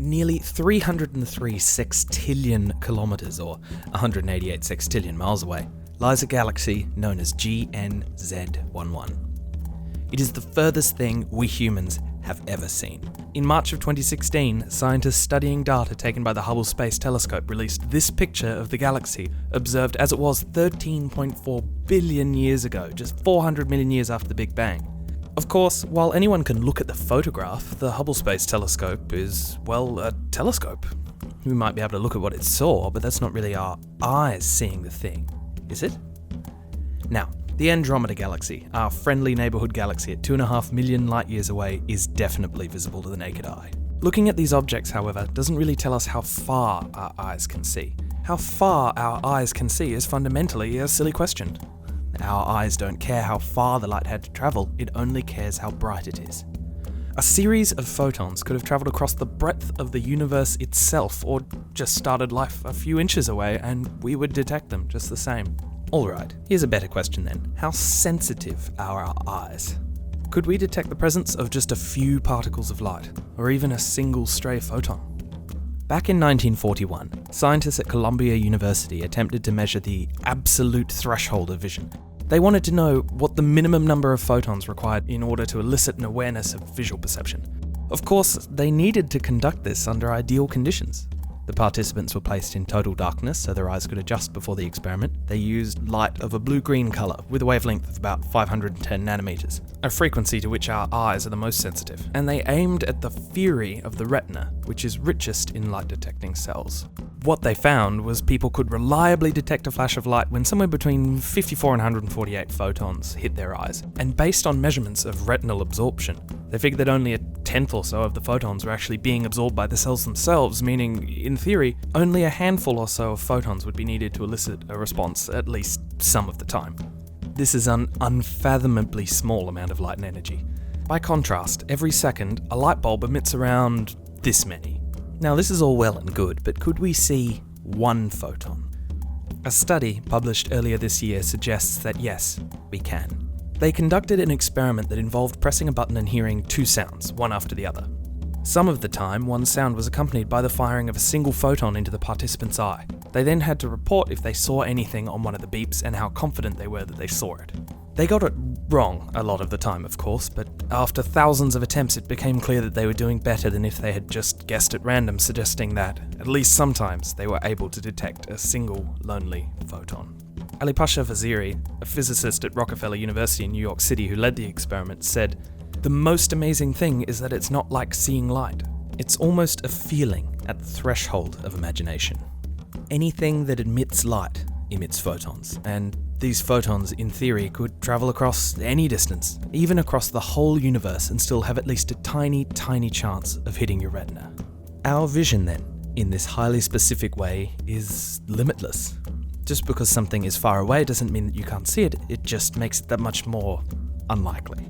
nearly 303 sextillion kilometers, or 188 sextillion miles away, lies a galaxy known as GNZ11. It is the furthest thing we humans have ever seen. In March of 2016, scientists studying data taken by the Hubble Space Telescope released this picture of the galaxy, observed as it was 13.4 billion years ago, just 400 million years after the Big Bang. Of course, while anyone can look at the photograph, the Hubble Space Telescope is, well, a telescope. We might be able to look at what it saw, but that's not really our eyes seeing the thing, is it? Now, the Andromeda Galaxy, our friendly neighbourhood galaxy at 2.5 million light years away, is definitely visible to the naked eye. Looking at these objects, however, doesn't really tell us how far our eyes can see. How far our eyes can see is fundamentally a silly question. Our eyes don't care how far the light had to travel, it only cares how bright it is. A series of photons could have travelled across the breadth of the universe itself, or just started life a few inches away, and we would detect them just the same. Alright, here's a better question then. How sensitive are our eyes? Could we detect the presence of just a few particles of light, or even a single stray photon? Back in 1941, scientists at Columbia University attempted to measure the absolute threshold of vision. They wanted to know what the minimum number of photons required in order to elicit an awareness of visual perception. Of course, they needed to conduct this under ideal conditions. The participants were placed in total darkness so their eyes could adjust before the experiment. They used light of a blue-green colour with a wavelength of about 510 nanometers, a frequency to which our eyes are the most sensitive. And they aimed at the fury of the retina, which is richest in light-detecting cells. What they found was people could reliably detect a flash of light when somewhere between 54 and 148 photons hit their eyes. And based on measurements of retinal absorption, they figured that only a tenth or so of the photons were actually being absorbed by the cells themselves, meaning, in theory, only a handful or so of photons would be needed to elicit a response at least some of the time. This is an unfathomably small amount of light and energy. By contrast, every second, a light bulb emits around this many. Now, this is all well and good, but could we see one photon? A study published earlier this year suggests that yes, we can. They conducted an experiment that involved pressing a button and hearing two sounds, one after the other. Some of the time, one sound was accompanied by the firing of a single photon into the participant's eye. They then had to report if they saw anything on one of the beeps and how confident they were that they saw it. They got it wrong a lot of the time, of course, but after thousands of attempts it became clear that they were doing better than if they had just guessed at random, suggesting that, at least sometimes, they were able to detect a single lonely photon. Alipasha Vaziri, a physicist at Rockefeller University in New York City who led the experiment, said, "The most amazing thing is that it's not like seeing light. It's almost a feeling at the threshold of imagination. Anything that emits light emits photons, and these photons, in theory, could travel across any distance, even across the whole universe, and still have at least a tiny, tiny chance of hitting your retina." Our vision, then, in this highly specific way, is limitless. Just because something is far away doesn't mean that you can't see it, it just makes it that much more unlikely.